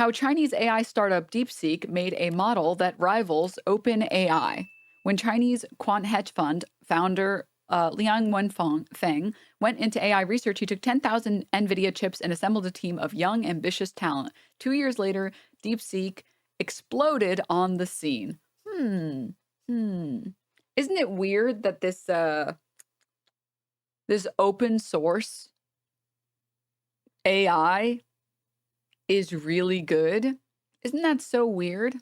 How Chinese AI startup DeepSeek made a model that rivals OpenAI. When Chinese quant hedge fund founder Liang Wenfeng went into AI research, he took 10,000 NVIDIA chips and assembled a team of young, ambitious talent. 2 years later, DeepSeek exploded on the scene. Hmm. Isn't it weird that this open source AI is really good? Isn't that so weird?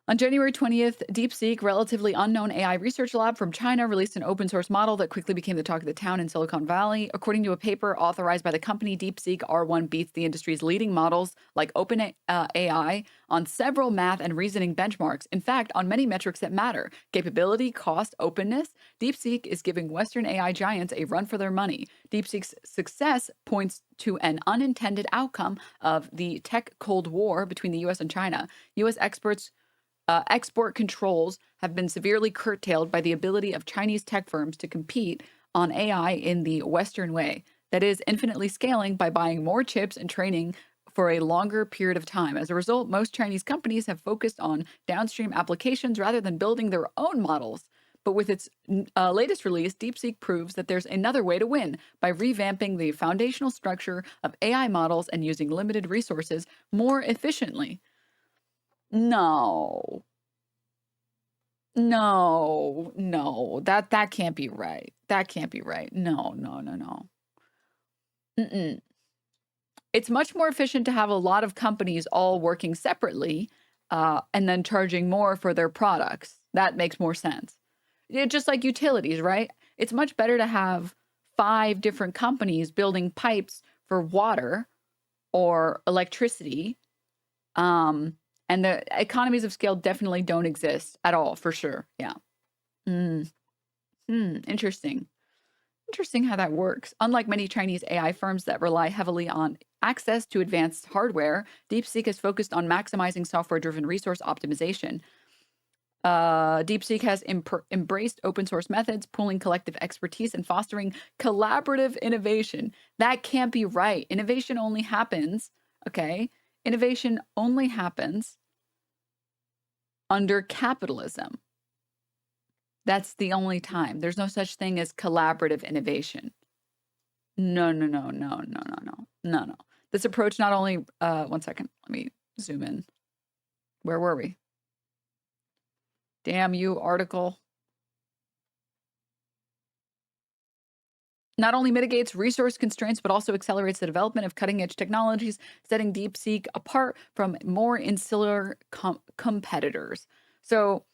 On January 20th, DeepSeek, relatively unknown AI research lab from China, released an open source model that quickly became the talk of the town in Silicon Valley. According to a paper authorized by the company, DeepSeek R1 beats the industry's leading models like OpenAI on several math and reasoning benchmarks. In fact, on many metrics that matter: capability, cost, openness. DeepSeek is giving Western AI giants a run for their money. DeepSeek's success points to an unintended outcome of the tech Cold War between the US and China. US export controls have been severely curtailed by the ability of Chinese tech firms to compete on AI in the Western way. That is, infinitely scaling by buying more chips and training for a longer period of time. As a result, most Chinese companies have focused on downstream applications rather than building their own models. But with its latest release, DeepSeek proves that there's another way to win by revamping the foundational structure of AI models and using limited resources more efficiently. No, that can't be right. That can't be right. No. Mm-mm. It's much more efficient to have a lot of companies all working separately and then charging more for their products. That makes more sense. Just like utilities, right? It's much better to have 5 different companies building pipes for water or electricity. And the economies of scale definitely don't exist at all, for sure. Yeah. Interesting. Interesting how that works. Unlike many Chinese AI firms that rely heavily on access to advanced hardware, DeepSeek is focused on maximizing software-driven resource optimization. DeepSeek has embraced open source methods, pooling collective expertise, and fostering collaborative innovation. That can't be right. Innovation only happens under capitalism. That's the only time. There's no such thing as collaborative innovation. No. This approach not only, one second, let me zoom in. Where were we? Damn you, article. Not only mitigates resource constraints, but also accelerates the development of cutting-edge technologies, setting DeepSeek apart from more insular competitors. So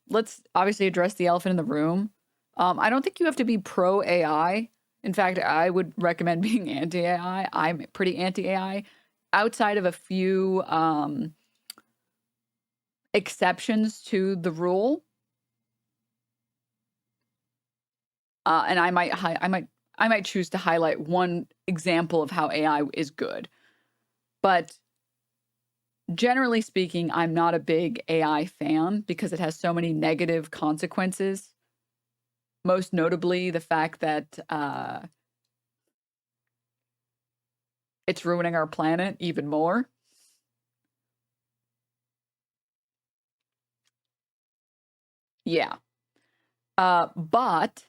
let's obviously address the elephant in the room. I don't think you have to be pro-AI. In fact, I would recommend being anti-AI. I'm pretty anti-AI. Outside of a few exceptions to the rule, and I might choose to highlight one example of how AI is good. But generally speaking, I'm not a big AI fan because it has so many negative consequences. Most notably, the fact that it's ruining our planet even more. Yeah. But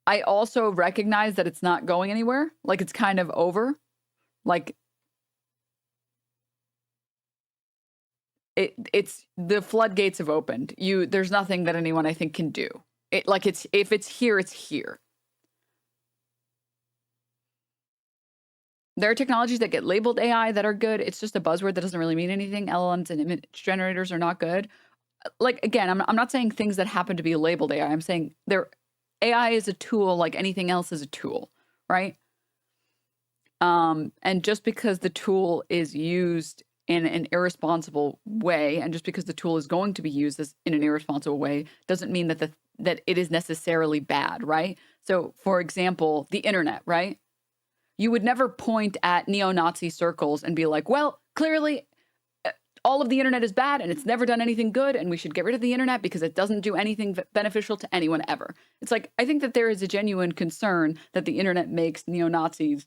I also recognize that it's not going anywhere. Like, it's kind of over. Like, it's the floodgates have opened. There's nothing that anyone, I think, can do. If it's here, it's here. There are technologies that get labeled AI that are good. It's just a buzzword that doesn't really mean anything. LLMs and image generators are not good. Like, again, I'm not saying things that happen to be labeled AI. I'm saying AI is a tool like anything else is a tool, right? And just because the tool is used in an irresponsible way, and just because the tool is going to be used in an irresponsible way, doesn't mean that that it is necessarily bad, right? So, for example, the internet, right? You would never point at neo-Nazi circles and be like, well, clearly all of the internet is bad and it's never done anything good and we should get rid of the internet because it doesn't do anything beneficial to anyone ever. It's like, I think that there is a genuine concern that the internet makes neo-Nazis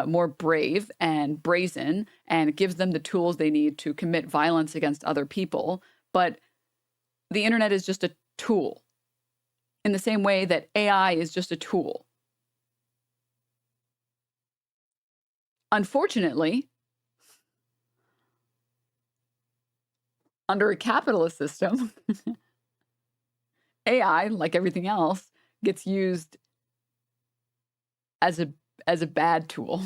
more brave and brazen, and it gives them the tools they need to commit violence against other people. But the internet is just a tool in the same way that AI is just a tool. Unfortunately, under a capitalist system, AI, like everything else, gets used as a bad tool.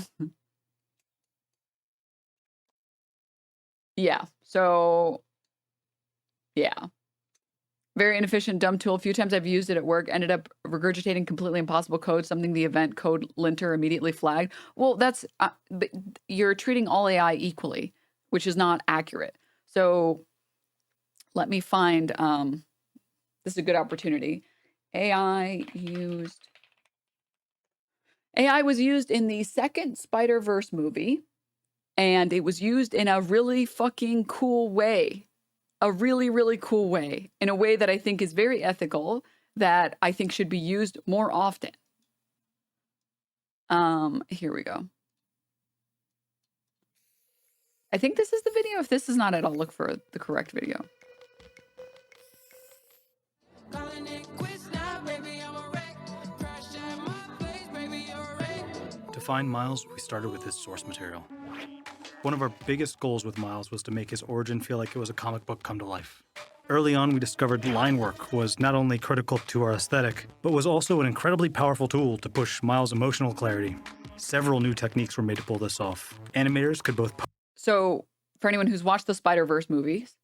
Yeah. So, yeah. Very inefficient, dumb tool. A few times I've used it at work, ended up regurgitating completely impossible code, something the event code linter immediately flagged. Well, that's but you're treating all AI equally, which is not accurate. So let me find this is a good opportunity. AI was used in the second Spider-Verse movie, and it was used in a really fucking cool way. A really, really cool way, in a way that I think is very ethical, that I think should be used more often. Here we go. I think this is the video. If this is not it, I'll look for the correct video. To find Miles, we started with his source material. One of our biggest goals with Miles was to make his origin feel like it was a comic book come to life. Early on, we discovered line work was not only critical to our aesthetic, but was also an incredibly powerful tool to push Miles' emotional clarity. Several new techniques were made to pull this off. Animators could both... So, for anyone who's watched the Spider-Verse movies,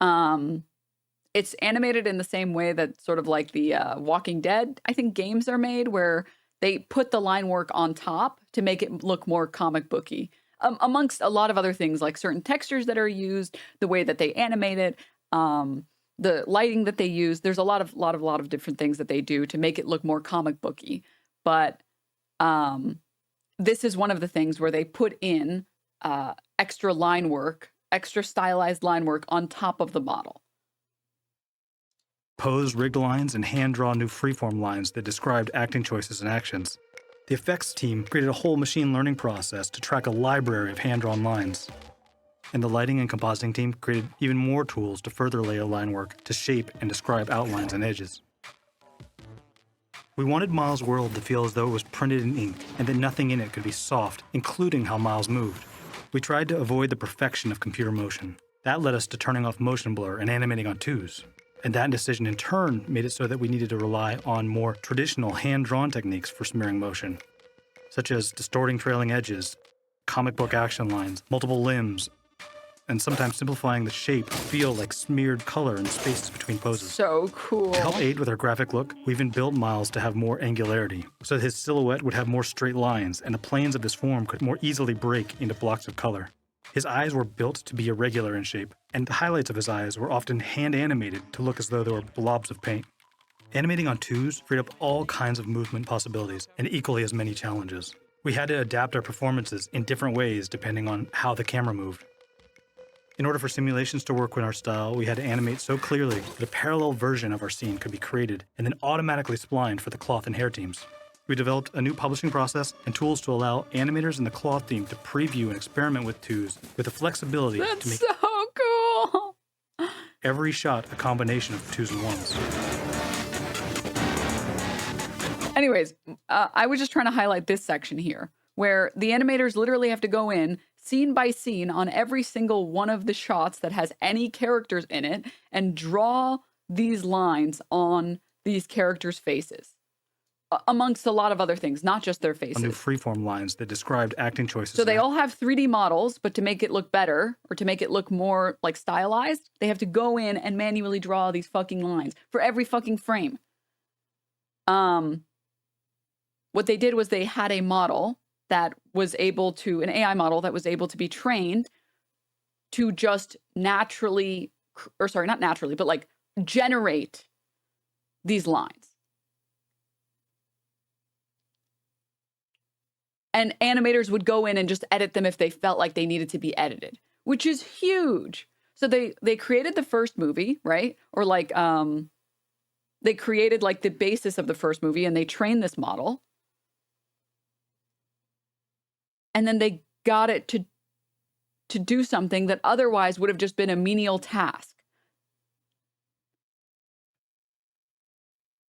it's animated in the same way that sort of like the Walking Dead, I think, games are made, where they put the line work on top to make it look more comic booky. Amongst a lot of other things, like certain textures that are used, the way that they animate it, the lighting that they use. There's a lot of different things that they do to make it look more comic booky. But this is one of the things where they put in extra line work, extra stylized line work on top of the model. Pose rigged lines and hand-draw new freeform lines that described acting choices and actions. The effects team created a whole machine learning process to track a library of hand-drawn lines. And the lighting and compositing team created even more tools to further layer line work to shape and describe outlines and edges. We wanted Miles' world to feel as though it was printed in ink and that nothing in it could be soft, including how Miles moved. We tried to avoid the perfection of computer motion. That led us to turning off motion blur and animating on twos. And that decision in turn made it so that we needed to rely on more traditional hand-drawn techniques for smearing motion, such as distorting trailing edges, comic book action lines, multiple limbs, and sometimes simplifying the shape to feel like smeared color in spaces between poses. So cool. To help aid with our graphic look, we even built Miles to have more angularity, so that his silhouette would have more straight lines and the planes of his form could more easily break into blocks of color. His eyes were built to be irregular in shape, and the highlights of his eyes were often hand-animated to look as though they were blobs of paint. Animating on twos freed up all kinds of movement possibilities and equally as many challenges. We had to adapt our performances in different ways depending on how the camera moved. In order for simulations to work with our style, we had to animate so clearly that a parallel version of our scene could be created and then automatically splined for the cloth and hair teams. We developed a new publishing process and tools to allow animators in the cloth team to preview and experiment with twos with the flexibility to make so cool. every shot a combination of twos and ones. Anyways, I was just trying to highlight this section here, where the animators literally have to go in scene by scene on every single one of the shots that has any characters in it and draw these lines on these characters' faces. Amongst a lot of other things, not just their faces. New freeform lines that described acting choices. So they all have 3D models, but to make it look better or to make it look more like stylized, they have to go in and manually draw these fucking lines for every fucking frame. What they did was they had a model that was able to, an AI model that was able to be trained to just naturally, or sorry, not naturally, but like generate these lines. And animators would go in and just edit them if they felt like they needed to be edited, which is huge. So they created the first movie, right? Or like they created like the basis of the first movie and they trained this model. and then they got it to do something that otherwise would have just been a menial task.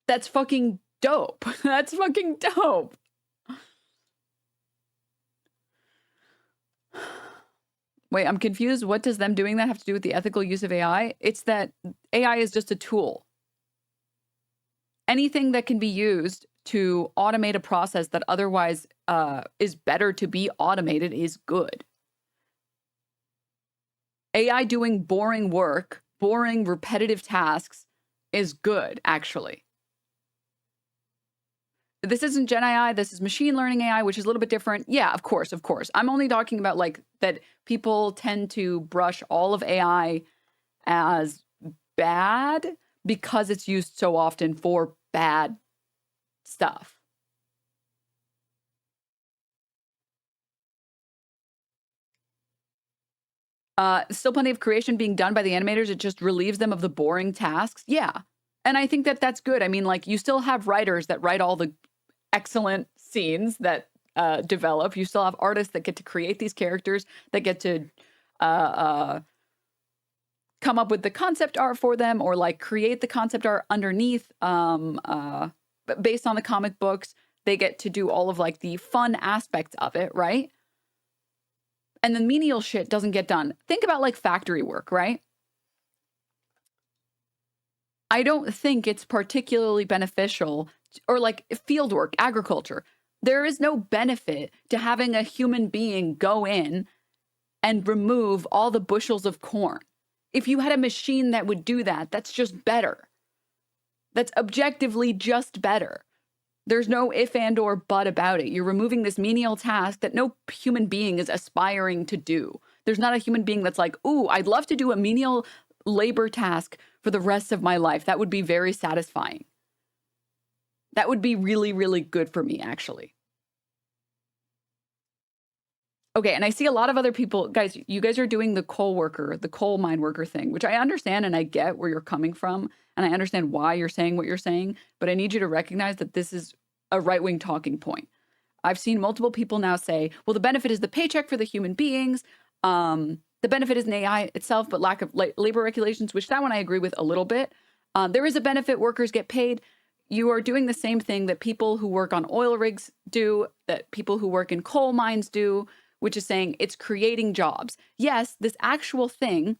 That's fucking dope. That's fucking dope. Wait, I'm confused. What does them doing that have to do with the ethical use of AI? It's that AI is just a tool. Anything that can be used to automate a process that otherwise is better to be automated is good. AI doing boring work, boring repetitive tasks is good, actually. This isn't Gen AI, this is machine learning AI, which is a little bit different. Yeah, of course, of course. I'm only talking about like that people tend to brush all of AI as bad because it's used so often for bad stuff. Still plenty of creation being done by the animators. It just relieves them of the boring tasks. Yeah. And I think that that's good. I mean, like, you still have writers that write all the excellent scenes that develop. You still have artists that get to create these characters, that get to come up with the concept art for them, or like create the concept art underneath based on the comic books. They get to do all of like the fun aspects of it, right? And the menial shit doesn't get done. Think about like factory work, right? I don't think it's particularly beneficial, or like field work, agriculture. There is no benefit to having a human being go in and remove all the bushels of corn. If you had a machine that would do that, that's just better. That's objectively just better. There's no if and or but about it. You're removing this menial task that no human being is aspiring to do. There's not a human being that's like, ooh, I'd love to do a menial labor task for the rest of my life. That would be very satisfying. That would be really, really good for me, actually. Okay, and I see a lot of other people, guys, you guys are doing the coal mine worker thing, which I understand and I get where you're coming from, and I understand why you're saying what you're saying, but I need you to recognize that this is a right-wing talking point. I've seen multiple people now say, well, the benefit is the paycheck for the human beings. The benefit isn't AI itself, but lack of labor regulations, which that one I agree with a little bit. There is a benefit, workers get paid. You are doing the same thing that people who work on oil rigs do, that people who work in coal mines do, which is saying it's creating jobs. Yes, this actual thing,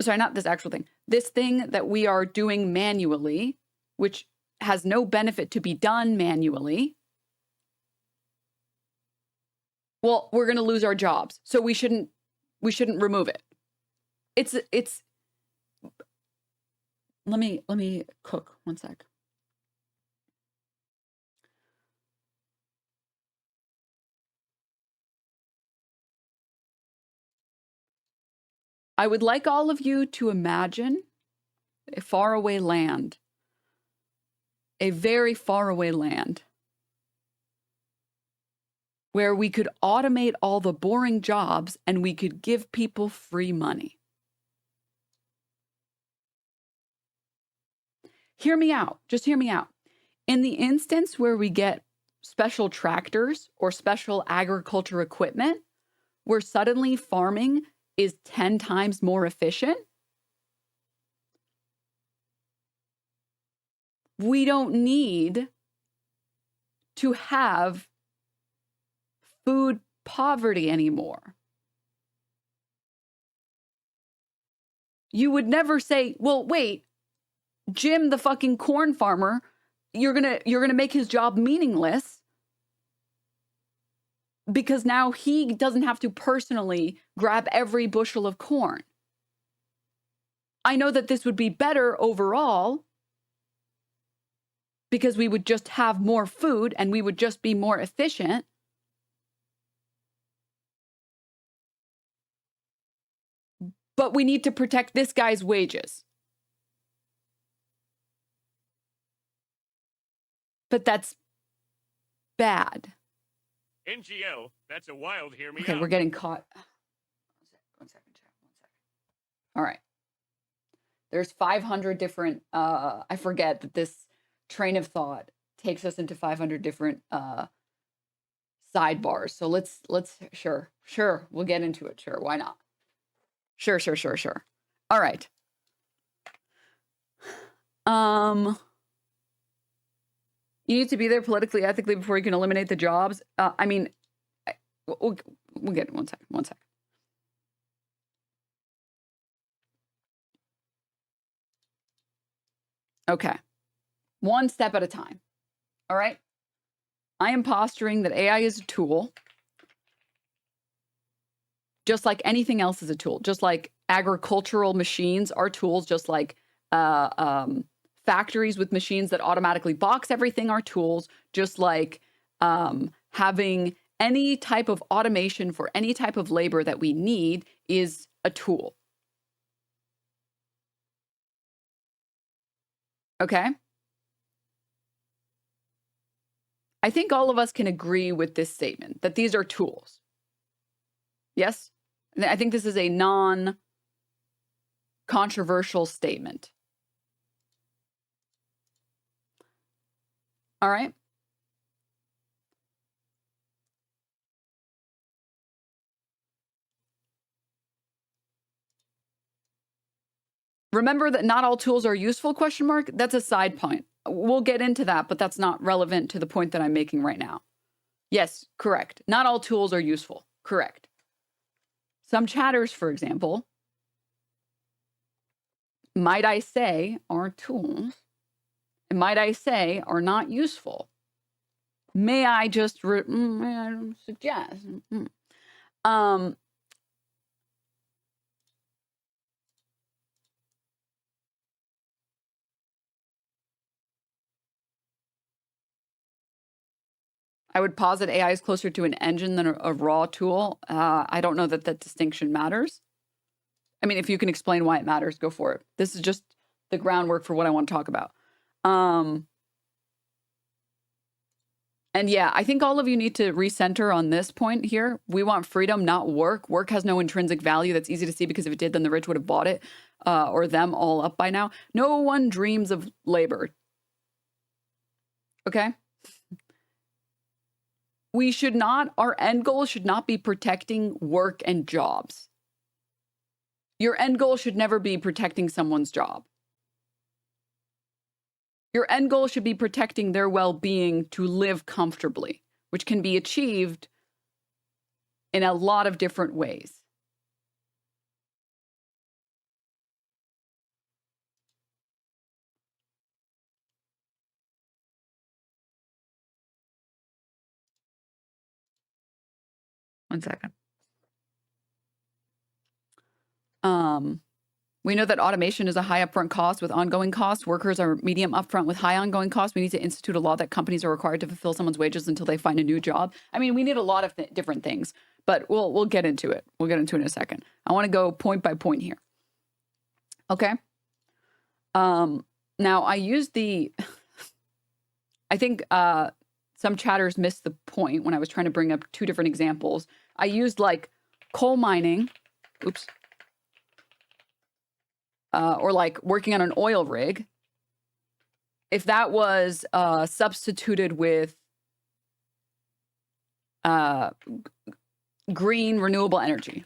sorry, not this actual thing, this thing that we are doing manually, which has no benefit to be done manually, well, we're going to lose our jobs. So we shouldn't remove it. It's let me cook one sec. I would like all of you to imagine a faraway land, a very faraway land, where we could automate all the boring jobs and we could give people free money. Hear me out. Just hear me out. In the instance where we get special tractors or special agriculture equipment, where suddenly farming is 10 times more efficient, we don't need to have food poverty anymore. You would never say, well, wait, Jim, the fucking corn farmer, you're gonna make his job meaningless because now he doesn't have to personally grab every bushel of corn. I know that this would be better overall because we would just have more food and we would just be more efficient. But we need to protect this guy's wages. But that's bad. NGO, that's a wild hear me Okay, out. we're getting caught. One second, chat. 1 second. All right. There's 500 different, I forget that this train of thought takes us into 500 different sidebars. So let's sure, we'll get into it. Sure, why not? Sure. All right. You need to be there politically, ethically before you can eliminate the jobs. I mean, we'll get it. One second. Okay. One step at a time. All right. I am posturing that AI is a tool, just like anything else is a tool, just like agricultural machines are tools, just like factories with machines that automatically box everything are tools, just like having any type of automation for any type of labor that we need is a tool. Okay? I think all of us can agree with this statement, that these are tools. Yes? I think this is a non-controversial statement. All right? Remember that not all tools are useful, ? That's a side point. We'll get into that, but that's not relevant to the point that I'm making right now. Yes, correct. Not all tools are useful. Correct. Some chatters, for example, might I say, are tools, and might I say, are not useful. May I just suggest? I would posit AI is closer to an engine than a raw tool. I don't know that that distinction matters. I mean, if you can explain why it matters, go for it. This is just the groundwork for what I want to talk about. And yeah, I think all of you need to recenter on this point here. We want freedom, not work. Work has no intrinsic value. That's easy to see because if it did, then the rich would have bought it or them all up by now. No one dreams of labor. Okay? We should not, our end goal should not be protecting work and jobs. Your end goal should never be protecting someone's job. Your end goal should be protecting their well-being to live comfortably, which can be achieved in a lot of different ways. One second. We know that automation is a high upfront cost with ongoing costs. Workers are medium upfront with high ongoing costs. We need to institute a law that companies are required to fulfill someone's wages until they find a new job. I mean, we need a lot of different things, but we'll get into it. We'll get into it in a second. I want to go point by point here. Okay. Now I used the, I think some chatters missed the point when I was trying to bring up two different examples. I used like coal mining. Oops. Or like working on an oil rig, if that was substituted with green renewable energy.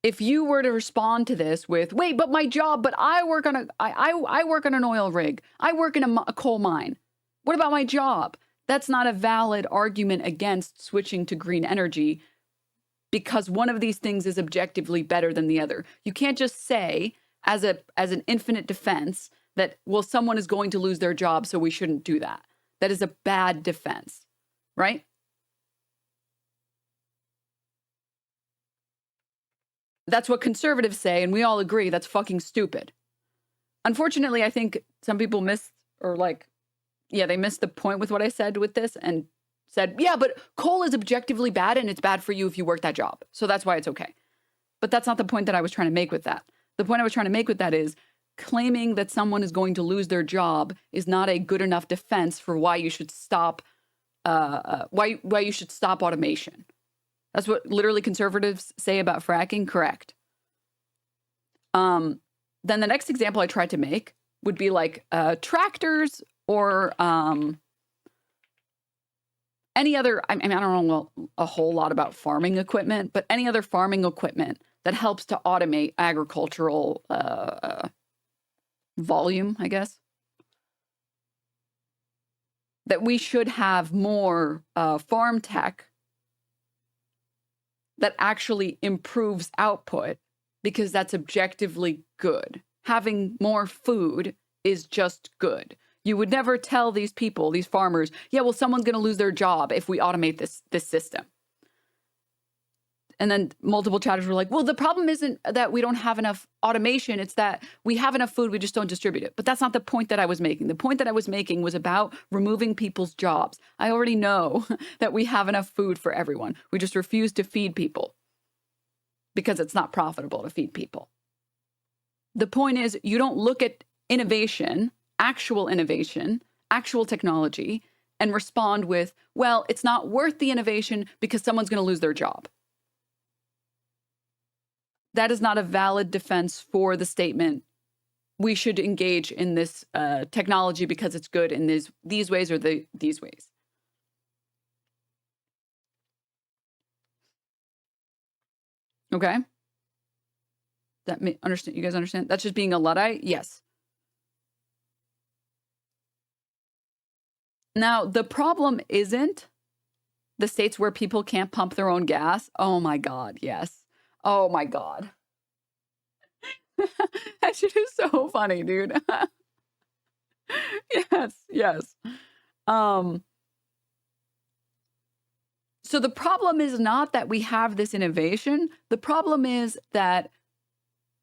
If you were to respond to this with, wait, but my job, but I work on I work on an oil rig. I work in a coal mine. What about my job? That's not a valid argument against switching to green energy because one of these things is objectively better than the other. You can't just say as an infinite defense that, well, someone is going to lose their job, so we shouldn't do that. That is a bad defense, right? That's what conservatives say, and we all agree that's fucking stupid. Unfortunately, I think some people missed they missed the point with what I said with this and said, yeah, but coal is objectively bad and it's bad for you if you work that job. So that's why it's okay. But that's not the point that I was trying to make with that. The point I was trying to make with that is claiming that someone is going to lose their job is not a good enough defense for why you should stop why you should stop automation. That's what literally conservatives say about fracking. Correct. Then the next example I tried to make would be like tractors or any other, I mean, I don't know a whole lot about farming equipment, but any other farming equipment that helps to automate agricultural volume, I guess. That we should have more farm tech that actually improves output because that's objectively good. Having more food is just good. You would never tell these people, these farmers, yeah, well, someone's going to lose their job if we automate this system. And then multiple chatters were like, well, the problem isn't that we don't have enough automation. It's that we have enough food, we just don't distribute it. But that's not the point that I was making. The point that I was making was about removing people's jobs. I already know that we have enough food for everyone. We just refuse to feed people because it's not profitable to feed people. The point is, you don't look at innovation, actual technology, and respond with, well, it's not worth the innovation because someone's going to lose their job. That is not a valid defense for the statement, we should engage in this technology because it's good in these ways or these ways. Okay? Understand? You guys understand? That's just being a Luddite? Yes. Now, the problem isn't the states where people can't pump their own gas. Oh my God, yes. Oh my God. That shit is so funny, dude. Yes. So the problem is not that we have this innovation. The problem is that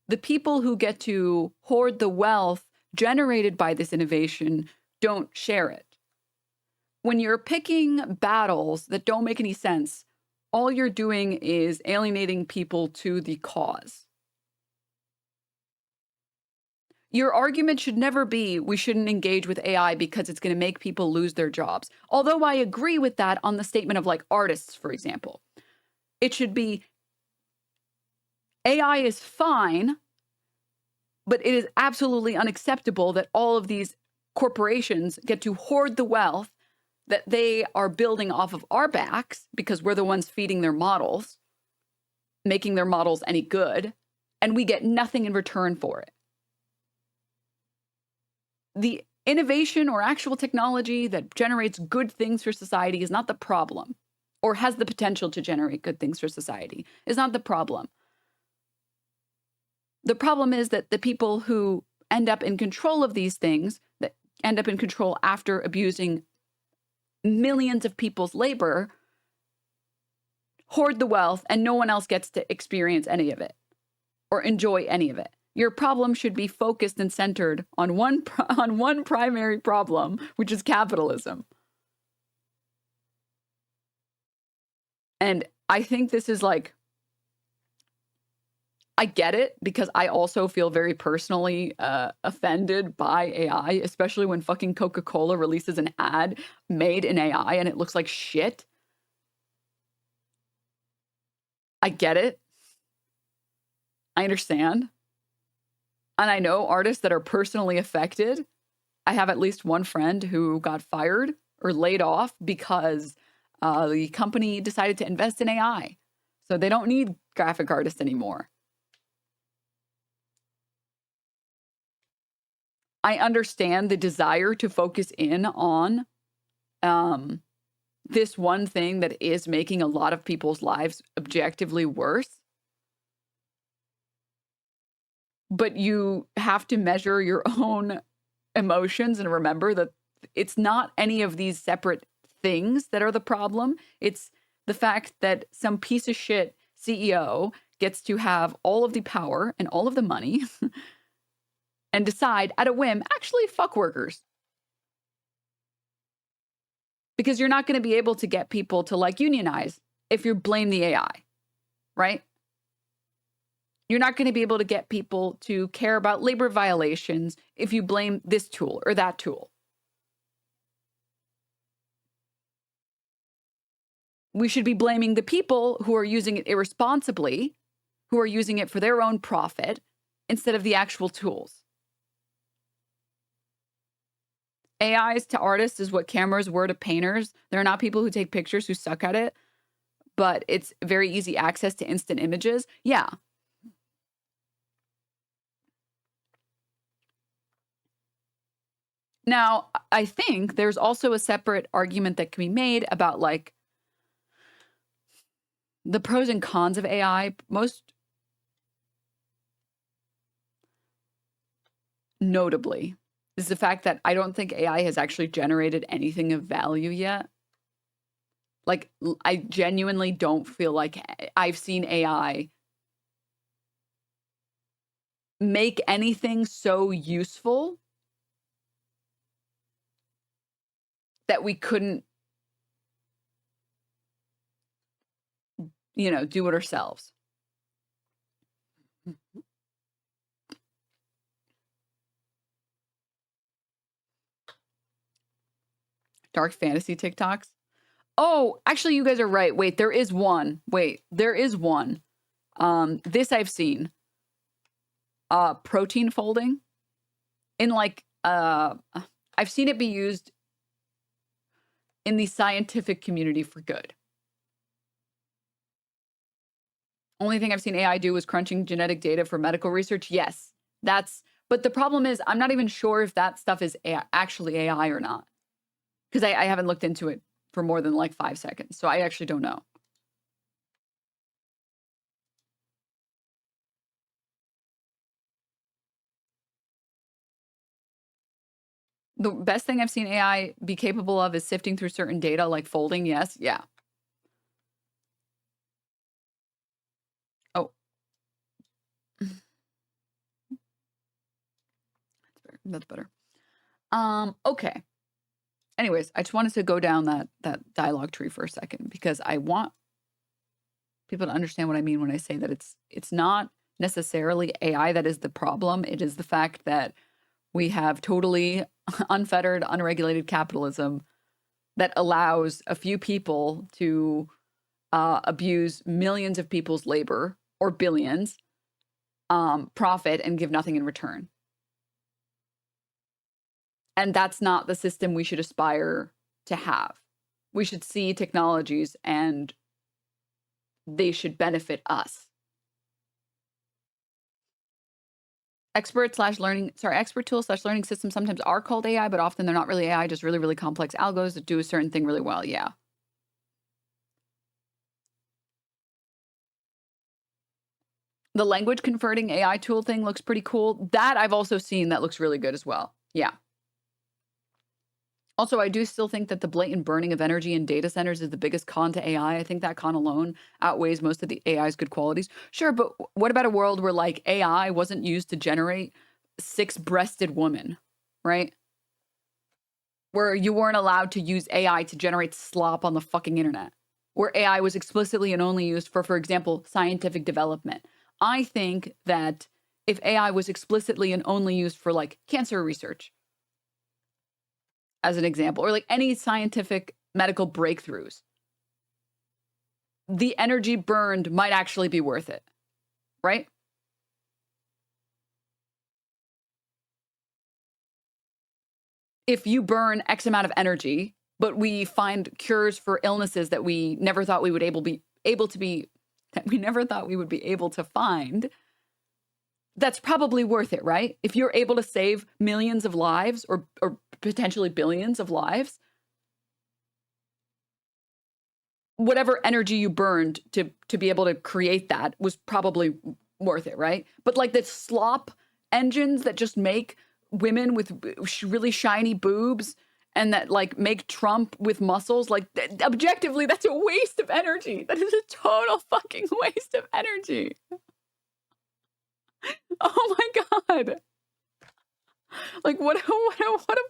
the people who get to hoard the wealth generated by this innovation don't share it. When you're picking battles that don't make any sense, all you're doing is alienating people to the cause. Your argument should never be, we shouldn't engage with AI because it's going to make people lose their jobs. Although I agree with that on the statement of like artists, for example. It should be, AI is fine, but it is absolutely unacceptable that all of these corporations get to hoard the wealth that they are building off of our backs because we're the ones feeding their models, making their models any good, and we get nothing in return for it. The innovation or actual technology that generates good things for society is not the problem, or has the potential to generate good things for society, is not the problem. The problem is that the people who end up in control of these things, that end up in control after abusing millions of people's labor, hoard the wealth and no one else gets to experience any of it or enjoy any of it. Your problem should be focused and centered on one primary problem, which is capitalism. And I think this is like, I get it because I also feel very personally offended by AI, especially when fucking Coca-Cola releases an ad made in AI and it looks like shit. I get it. I understand. And I know artists that are personally affected. I have at least one friend who got fired or laid off because the company decided to invest in AI. So they don't need graphic artists anymore. I understand the desire to focus in on this one thing that is making a lot of people's lives objectively worse. But you have to measure your own emotions and remember that it's not any of these separate things that are the problem. It's the fact that some piece of shit CEO gets to have all of the power and all of the money and decide at a whim, actually, fuck workers. Because you're not going to be able to get people to like unionize if you blame the AI, right? You're not going to be able to get people to care about labor violations if you blame this tool or that tool. We should be blaming the people who are using it irresponsibly, who are using it for their own profit, instead of the actual tools. AIs to artists is what cameras were to painters. There are not people who take pictures who suck at it, but it's very easy access to instant images. Yeah. Now, I think there's also a separate argument that can be made about like the pros and cons of AI. Most notably is the fact that I don't think AI has actually generated anything of value yet. Like, I genuinely don't feel like I've seen AI make anything so useful that we couldn't, do it ourselves. Dark fantasy TikToks. Oh, actually, you guys are right. Wait, there is one. There is one. This I've seen. Protein folding. In like, I've seen it be used in the scientific community for good. Only thing I've seen AI do is crunching genetic data for medical research. Yes, but the problem is I'm not even sure if that stuff is actually AI or not. Because I haven't looked into it for more than like 5 seconds. So I actually don't know. The best thing I've seen AI be capable of is sifting through certain data, like folding. Yes. Yeah. Oh. That's better. Okay. Anyways, I just wanted to go down that dialogue tree for a second because I want people to understand what I mean when I say that it's not necessarily AI that is the problem. It is the fact that we have totally unfettered, unregulated capitalism that allows a few people to abuse millions of people's labor or billions, profit, and give nothing in return. And that's not the system we should aspire to have. We should see technologies and they should benefit us. Expert tools / learning systems sometimes are called AI, but often they're not really AI, just really, really complex algos that do a certain thing really well. Yeah. The language converting AI tool thing looks pretty cool. That I've also seen that looks really good as well. Yeah. Also, I do still think that the blatant burning of energy in data centers is the biggest con to AI. I think that con alone outweighs most of the AI's good qualities. Sure, but what about a world where like AI wasn't used to generate 6-breasted women, right? Where you weren't allowed to use AI to generate slop on the fucking internet. Where AI was explicitly and only used for example, scientific development. I think that if AI was explicitly and only used for like cancer research, as an example, or like any scientific medical breakthroughs, the energy burned might actually be worth it, right? If you burn X amount of energy, but we find cures for illnesses that we never thought we would be able to find, that's probably worth it, right? If you're able to save millions of lives or potentially billions of lives, whatever energy you burned to be able to create that was probably worth it, right? But like the slop engines that just make women with really shiny boobs and that like make Trump with muscles, like objectively, that's a waste of energy. That is a total fucking waste of energy. Oh my God. Like what a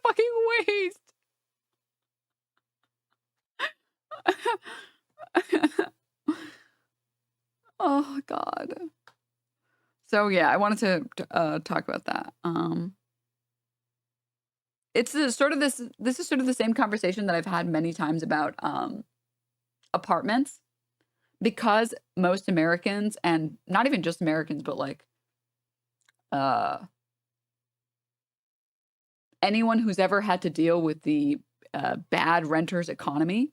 fucking waste. Oh God. So yeah, I wanted to talk about that. It's this is sort of the same conversation that I've had many times about apartments, because most Americans, and not even just Americans, but like anyone who's ever had to deal with the bad renters economy,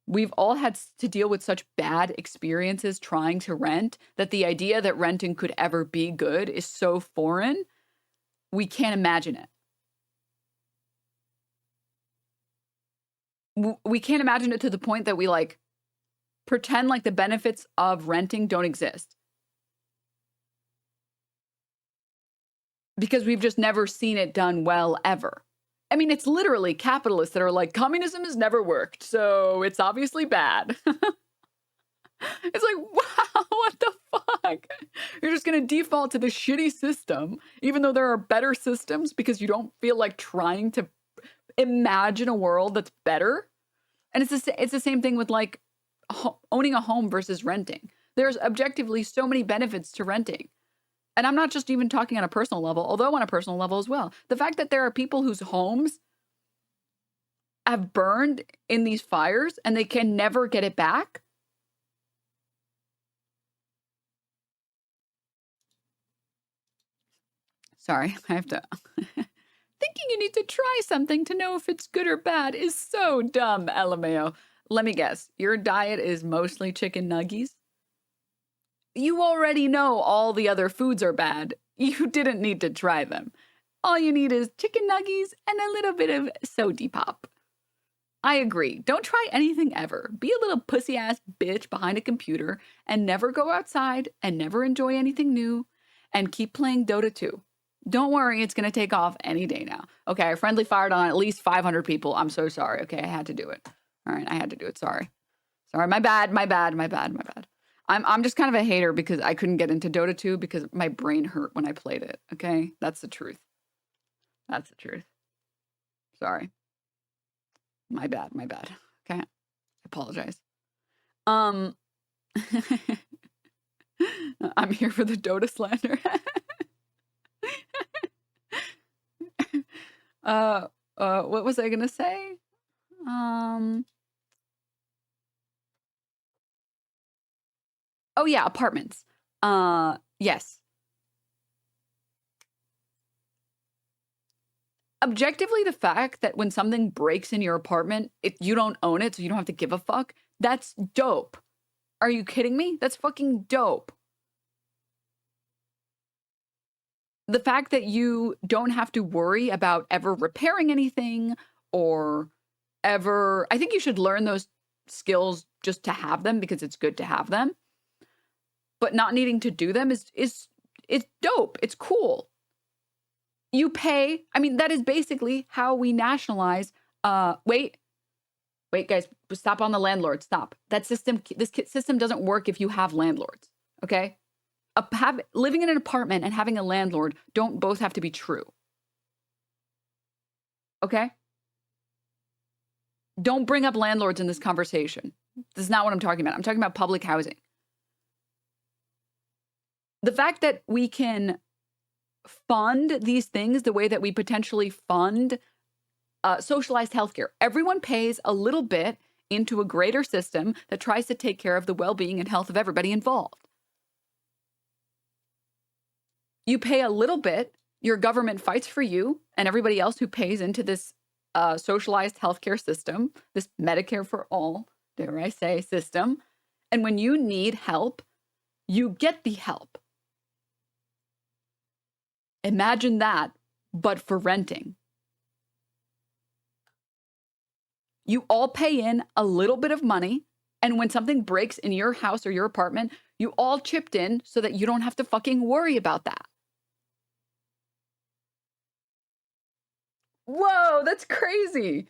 we've all had to deal with such bad experiences trying to rent that the idea that renting could ever be good is so foreign, we can't imagine it. We can't imagine it to the point that we like pretend like the benefits of renting don't exist. Because we've just never seen it done well ever. I mean, it's literally capitalists that are like, communism has never worked, so it's obviously bad. It's like, wow, what the fuck? You're just going to default to the shitty system, even though there are better systems because you don't feel like trying to imagine a world that's better. And it's the same thing with like owning a home versus renting. There's objectively so many benefits to renting. And I'm not just even talking on a personal level, although on a personal level as well. The fact that there are people whose homes have burned in these fires and they can never get it back. Sorry, I have to. Thinking you need to try something to know if it's good or bad is so dumb, LMAO. Let me guess, your diet is mostly chicken nuggies? You already know all the other foods are bad. You didn't need to try them. All you need is chicken nuggies and a little bit of sody pop. I agree. Don't try anything ever. Be a little pussy-ass bitch behind a computer and never go outside and never enjoy anything new and keep playing Dota 2. Don't worry, it's going to take off any day now. Okay, I friendly fired on at least 500 people. I'm so sorry. Okay, I had to do it. All right, I had to do it. Sorry. Sorry, my bad. I'm just kind of a hater because I couldn't get into Dota 2 because my brain hurt when I played it, okay? That's the truth. That's the truth. Sorry. My bad. Okay? I apologize. I'm here for the Dota slander. What was I gonna say? Oh yeah, apartments. Yes. Objectively, the fact that when something breaks in your apartment, you don't own it, so you don't have to give a fuck, that's dope. Are you kidding me? That's fucking dope. The fact that you don't have to worry about ever repairing anything or ever, I think you should learn those skills just to have them because it's good to have them. But not needing to do them is dope. It's cool. You pay. I mean, that is basically how we nationalize. Wait, guys, stop on the landlord. Stop. This system doesn't work if you have landlords. Okay, living in an apartment and having a landlord don't both have to be true. Okay. Don't bring up landlords in this conversation. This is not what I'm talking about. I'm talking about public housing. The fact that we can fund these things the way that we potentially fund socialized healthcare. Everyone pays a little bit into a greater system that tries to take care of the well-being and health of everybody involved. You pay a little bit, your government fights for you and everybody else who pays into this socialized healthcare system, this Medicare for all, dare I say, system. And when you need help, you get the help. Imagine that, but for renting. You all pay in a little bit of money, and when something breaks in your house or your apartment, you all chipped in so that you don't have to fucking worry about that. Whoa, that's crazy.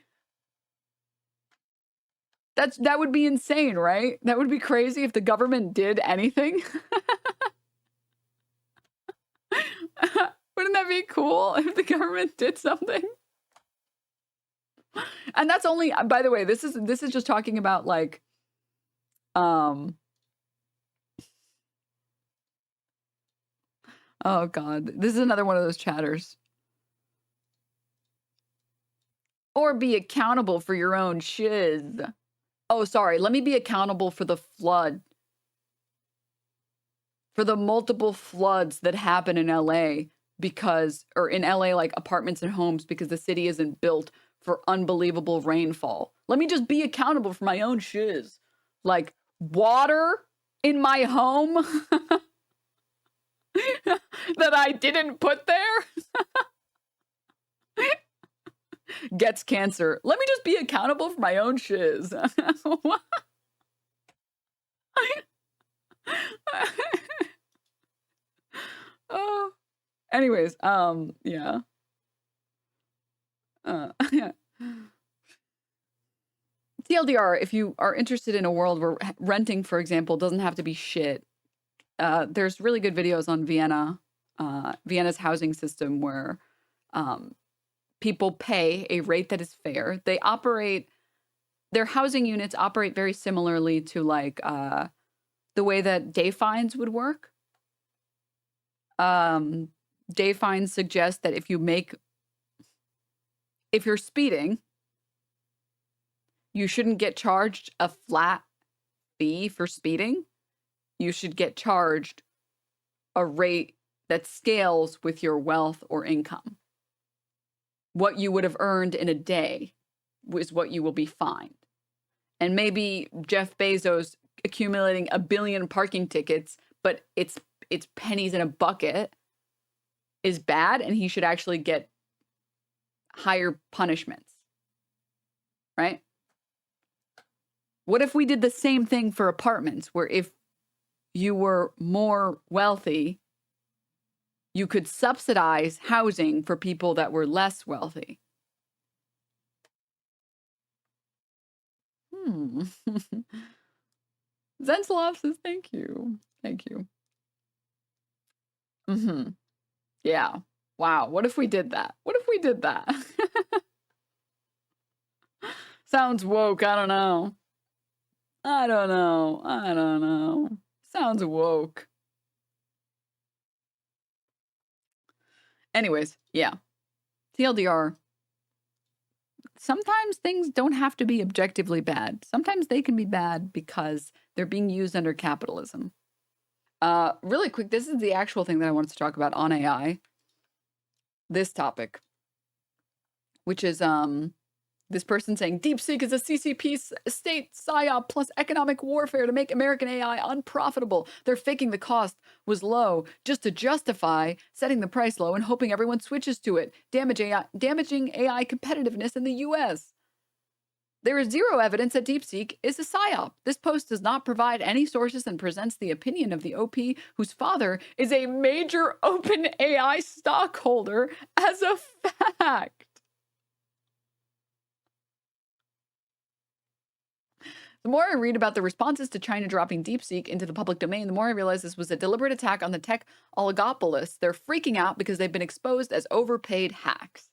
That would be insane, right? That would be crazy if the government did anything. Wouldn't that be cool if the government did something? And that's only, by the way, this is just talking about like, oh God, this is another one of those chatters. Or be accountable for your own shiz. Oh, sorry, let me be accountable for the flood. For the multiple floods that happen in LA because, or in LA, like apartments and homes because the city isn't built for unbelievable rainfall. Let me just be accountable for my own shiz. Like water in my home that I didn't put there gets cancer. Let me just be accountable for my own shiz. Oh. Anyways, yeah. Yeah. TLDR, if you are interested in a world where renting, for example, doesn't have to be shit, there's really good videos on Vienna's housing system where people pay a rate that is fair. They operate, their housing units operate very similarly to like the way that day fines would work. Day fines suggest that if you're speeding, you shouldn't get charged a flat fee for speeding. You should get charged a rate that scales with your wealth or income. What you would have earned in a day is what you will be fined. And maybe Jeff Bezos accumulating 1 billion parking tickets, but it's pennies in a bucket is bad, and he should actually get higher punishments, right? What if we did the same thing for apartments, where if you were more wealthy, you could subsidize housing for people that were less wealthy? Zenslov says, thank you. Thank you. Yeah. Wow. What if we did that? What if we did that? Sounds woke. I don't know. I don't know. Sounds woke. Anyways, yeah. TLDR. Sometimes things don't have to be objectively bad. Sometimes they can be bad because they're being used under capitalism. Really quick, this is the actual thing that I wanted to talk about on AI. This topic, which is this person saying DeepSeek is a CCP state psyop plus economic warfare to make American AI unprofitable. They're faking the cost was low just to justify setting the price low and hoping everyone switches to it, damaging AI competitiveness in the US. There is zero evidence that DeepSeek is a psyop. This post does not provide any sources and presents the opinion of the OP, whose father is a major OpenAI stockholder, as a fact. The more I read about the responses to China dropping DeepSeek into the public domain, the more I realize this was a deliberate attack on the tech oligopolists. They're freaking out because they've been exposed as overpaid hacks.